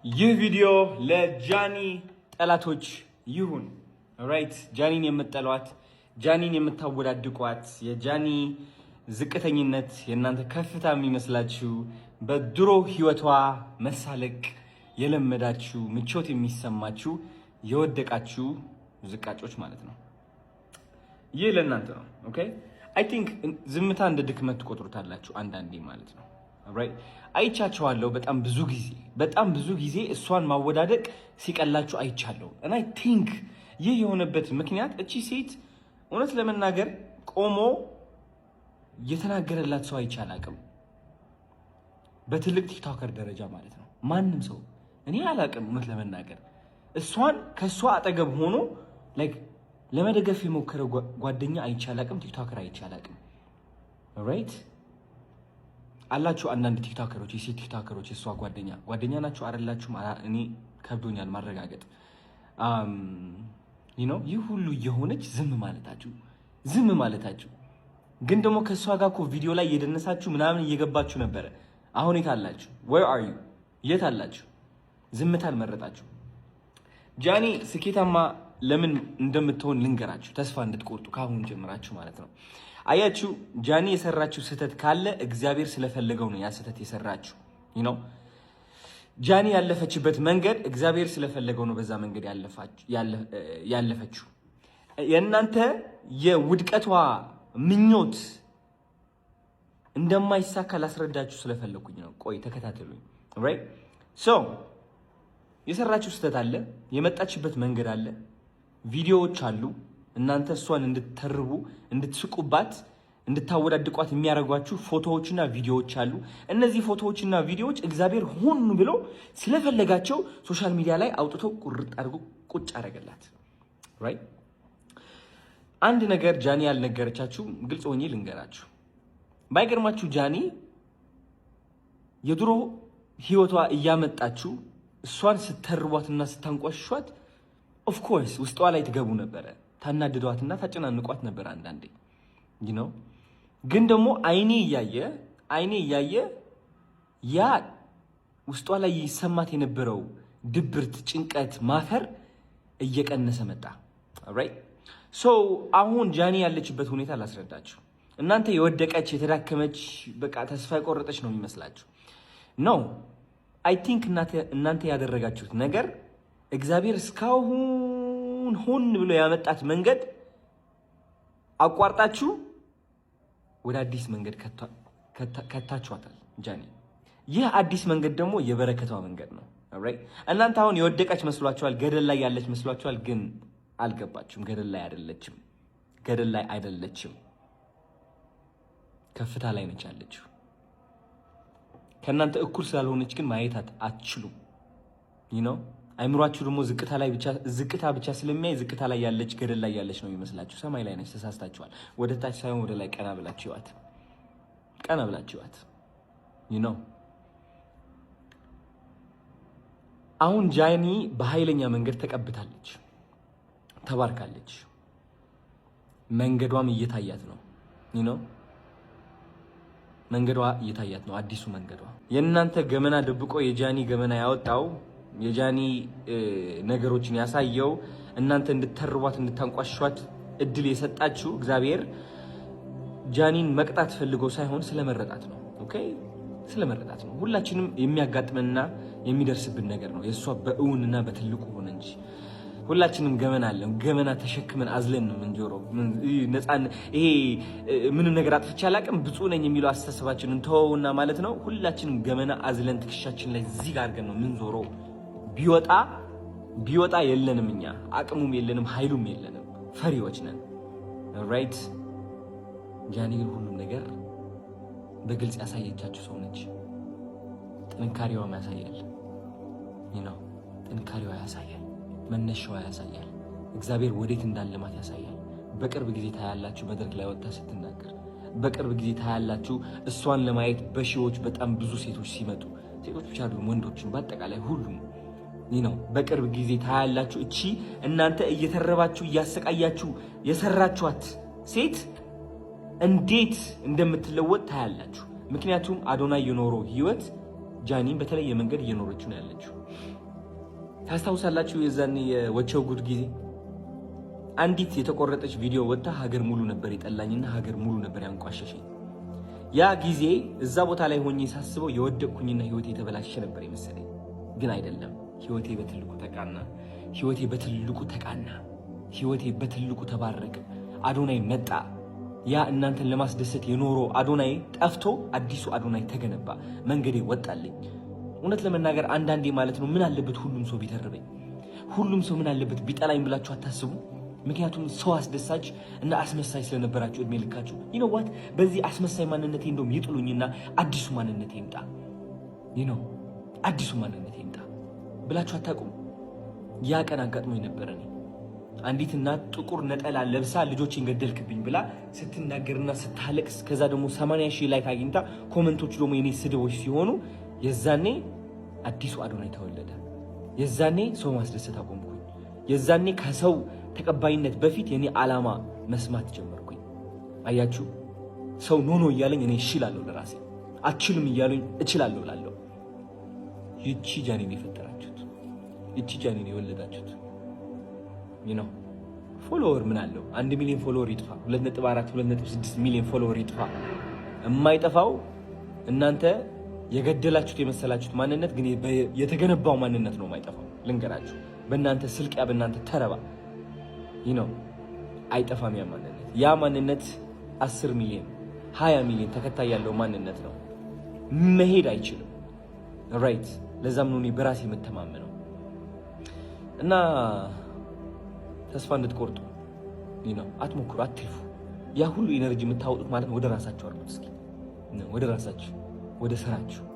ይህ ቪዲዮ ለጃኒ ጠላቶች ይሁን። ራይት ጃኒን የምትጠሏት፣ ጃኒን የምታወዳድቋት፣ የጃኒ ዝቅተኝነት የእናንተ ከፍታ የሚመስላችሁ፣ በድሮ ህይወቷ መሳለቅ የለመዳችሁ፣ ምቾት የሚሰማችሁ የወደቃችሁ ዝቃጮች ማለት ነው። ይህ ለእናንተ ነው። ኦኬ አይ ቲንክ ዝምታ እንደ ድክመት ትቆጥሩታላችሁ አንዳንዴ ማለት ነው። ራይት አይቻቸዋለሁ በጣም ብዙ ጊዜ እሷን ማወዳደቅ ሲቀላችሁ አይቻለሁ። እና አይ ቲንክ ይህ የሆነበት ምክንያት እቺ ሴት እውነት ለመናገር ቆሞ የተናገረላት ሰው አይቻል አቅም በትልቅ ቲክቶከር ደረጃ ማለት ነው። ማንም ሰው እኔ አላቅም እውነት ለመናገር እሷን ከሷ አጠገብ ሆኖ ላይክ ለመደገፍ የሞከረ ጓደኛ አይቻል አቅም፣ ቲክቶከር አይቻል አቅም። ራይት አላችሁ አንዳንድ ቲክቶከሮች፣ የሴት ቲክቶከሮች የሷ ጓደኛ ናችሁ አይደላችሁም? እኔ ከብዶኛል ማረጋገጥ። ይህ ሁሉ የሆነች ዝም ማለታችሁ ግን ደግሞ ከሷ ጋር እኮ ቪዲዮ ላይ እየደነሳችሁ ምናምን እየገባችሁ ነበረ። አሁን የት አላችሁ? where are you? የት አላችሁ? ዝምታን መረጣችሁ። ጃኒ ስኬታማ ለምን እንደምትሆን ልንገራችሁ፣ ተስፋ እንድትቆርጡ ካሁን ጀምራችሁ ማለት ነው። አያችሁ ጃኒ የሰራችሁ ስህተት ካለ እግዚአብሔር ስለፈለገው ነው ያ ስህተት የሰራችሁ። ጃኒ ያለፈችበት መንገድ እግዚአብሔር ስለፈለገው ነው በዛ መንገድ ያለፈችው። የእናንተ የውድቀቷ ምኞት እንደማይሳካ ላስረዳችሁ ስለፈለኩኝ ነው። ቆይ ተከታተሉኝ። ራይት ሶ የሰራችሁ ስህተት አለ፣ የመጣችበት መንገድ አለ፣ ቪዲዮዎች አሉ። እናንተ እሷን እንድትተርቡ፣ እንድትስቁባት፣ እንድታወዳድቋት የሚያደርጓችሁ ፎቶዎችና ቪዲዮዎች አሉ። እነዚህ ፎቶዎችና ቪዲዮዎች እግዚአብሔር ሆን ብሎ ስለፈለጋቸው ሶሻል ሚዲያ ላይ አውጥቶ ቁርጥ አድርጎ ቁጭ አደረገላት። ራይት አንድ ነገር ጃኒ ያልነገረቻችሁ ግልጽ ሆኜ ልንገራችሁ። ባይገርማችሁ ጃኒ የድሮ ህይወቷ እያመጣችሁ እሷን ስተርቧትና ስታንቋሿት ኦፍኮርስ ውስጧ ላይ ትገቡ ነበረ፣ ታናድዷትና ታጨናንቋት ነበር አንዳንዴ ግን ደግሞ አይኔ እያየ ያ ውስጧ ላይ ይሰማት የነበረው ድብርት፣ ጭንቀት፣ ማፈር እየቀነሰ መጣ። ኦልራይት ሶ አሁን ጃኒ ያለችበት ሁኔታ ላስረዳችሁ። እናንተ የወደቀች የተዳከመች በቃ ተስፋ የቆረጠች ነው የሚመስላችሁ። ኖ አይ ቲንክ እናንተ ያደረጋችሁት ነገር እግዚአብሔር እስካሁን ሆን ብሎ ያመጣት መንገድ አቋርጣችሁ ወደ አዲስ መንገድ ከታችኋታል ጃኒ። ይህ አዲስ መንገድ ደግሞ የበረከቷ መንገድ ነው። ኦልራይት እናንተ አሁን የወደቀች መስሏችኋል፣ ገደል ላይ ያለች መስሏችኋል። ግን አልገባችሁም። ገደል ላይ አይደለችም። ከፍታ ላይ ነች ያለችው። ከእናንተ እኩል ስላልሆነች ግን ማየት አትችሉም። አይምሯችሁ ደግሞ ዝቅታ ብቻ ስለሚያይ ዝቅታ ላይ ያለች ገደል ላይ ያለች ነው የሚመስላችሁ። ሰማይ ላይ ነች። ተሳስታችኋል። ወደ ታች ሳይሆን ወደ ላይ ቀና ብላችኋት አሁን ጃኒ በኃይለኛ መንገድ ተቀብታለች፣ ተባርካለች። መንገዷም እየታያት ነው። መንገዷ እየታያት ነው። አዲሱ መንገዷ የእናንተ ገመና ደብቆ የጃኒ ገመና ያወጣው፣ የጃኒ ነገሮችን ያሳየው፣ እናንተ እንድትተርቧት እንድታንቋሿት እድል የሰጣችሁ እግዚአብሔር ጃኒን መቅጣት ፈልጎ ሳይሆን ስለመረጣት ነው። ኦኬ ስለመረጣት ነው። ሁላችንም የሚያጋጥመንና የሚደርስብን ነገር ነው። የእሷ በእውንና በትልቁ ሆነ እንጂ ሁላችንም ገመና አለን። ገመና ተሸክመን አዝለን ነው የምንጆረው። ይሄ ምንም ነገር አጥፍቼ አላውቅም ብፁዕ ነኝ የሚለው አስተሳሰባችንን ተወውና ማለት ነው። ሁላችንም ገመና አዝለን ትከሻችን ላይ እዚህ ጋር አድርገን ነው የምንዞረው። ቢወጣ የለንም፣ እኛ አቅሙም የለንም፣ ኃይሉም የለንም፣ ፈሪዎች ነን። ራይት ጃኒ ግን ሁሉም ነገር በግልጽ ያሳየቻችሁ ሰው ነች። ጥንካሬዋም ያሳያል። ጥንካሬዋ ያሳያል፣ መነሻዋ ያሳያል፣ እግዚአብሔር ወዴት እንዳለማት ያሳያል። በቅርብ ጊዜ ታያላችሁ መድረክ ላይ ወጣ ስትናገር። በቅርብ ጊዜ ታያላችሁ እሷን ለማየት በሺዎች በጣም ብዙ ሴቶች ሲመጡ፣ ሴቶች ብቻ አይደሉም ወንዶችን በአጠቃላይ ሁሉም በቅርብ ጊዜ ታያላችሁ። እቺ እናንተ እየተረባችሁ እያሰቃያችሁ የሰራችኋት ሴት እንዴት እንደምትለወጥ ታያላችሁ። ምክንያቱም አዶናይ የኖረው ህይወት ጃኒን በተለየ መንገድ እየኖረች ነው ያለችው። ታስታውሳላችሁ የዛኔ የወቸው ጉድ ጊዜ አንዲት የተቆረጠች ቪዲዮ ወጣ ሀገር ሙሉ ነበር የጠላኝና ሀገር ሙሉ ነበር ያንቋሸሸኝ። ያ ጊዜ እዛ ቦታ ላይ ሆኜ ሳስበው የወደቅኩኝና ህይወቴ የተበላሸ ነበር የመሰለኝ። ግን አይደለም። ህይወቴ በትልቁ ተቃና። ህይወቴ በትልቁ ተቃና። ህይወቴ በትልቁ ተባረከ። አዶናይ መጣ። ያ እናንተን ለማስደሰት የኖረው አዶናይ ጠፍቶ አዲሱ አዶናይ ተገነባ። መንገዴ ወጣልኝ። እውነት ለመናገር አንዳንዴ ማለት ነው ምን አለበት ሁሉም ሰው ቢተርበኝ፣ ሁሉም ሰው ምን አለበት ቢጠላኝ ብላችሁ አታስቡ? ምክንያቱም ሰው አስደሳች እና አስመሳይ ስለነበራችሁ እድሜ ልካችሁ ይነዋት በዚህ አስመሳይ ማንነቴ እንደውም ይጥሉኝና አዲሱ ማንነቴ ይምጣ አዲሱ ማንነቴ ይምጣ ብላችሁ አታውቁም? ያ ቀን አጋጥሞኝ ነበር። እኔ አንዲት እናት ጥቁር ነጠላ ለብሳ ልጆችን ገደልክብኝ ብላ ስትናገርና ስታለቅስ ከዛ ደግሞ 80,000 ላይክ አግኝታ ኮሜንቶቹ ደግሞ የኔ ስድቦች ሲሆኑ የዛኔ አዲሱ አዶናይ ተወለደ። የዛኔ ሰው ማስደሰት አቆምኩኝ። የዛኔ ከሰው ተቀባይነት በፊት የኔ ዓላማ መስማት ጀመርኩኝ። አያችሁ ሰው ኖኖ እያለኝ እኔ እችላለሁ ለራሴ፣ አትችልም እያሉኝ እችላለሁ ላለሁ። ይቺ ጃኒን የፈጠራችሁት፣ ይቺ ጃኒን የወለዳችሁት ፎሎወር ምን አለው? 1 ሚሊዮን ፎሎወር ይጥፋ፣ 2.4 2.6 ሚሊዮን ፎሎወር ይጥፋ፣ የማይጠፋው እናንተ የገደላችሁት የመሰላችሁት ማንነት ግን የተገነባው ማንነት ነው የማይጠፋው። ልንገራችሁ በእናንተ ስልቂያ በእናንተ ተረባ አይጠፋም። ያ ማንነት 10 ሚሊዮን 20 ሚሊዮን ተከታይ ያለው ማንነት ነው። መሄድ አይችልም። ራይት። ለዛም ነው እኔ በራሴ የምተማመነው እና ተስፋ እንድትቆርጡ አትሞክሩ፣ አትልፉ። ያ ሁሉ ኢነርጂ የምታወጡት ማለት ነው ወደ ራሳችሁ አድርጉት። እስኪ ወደ ራሳችሁ፣ ወደ ስራችሁ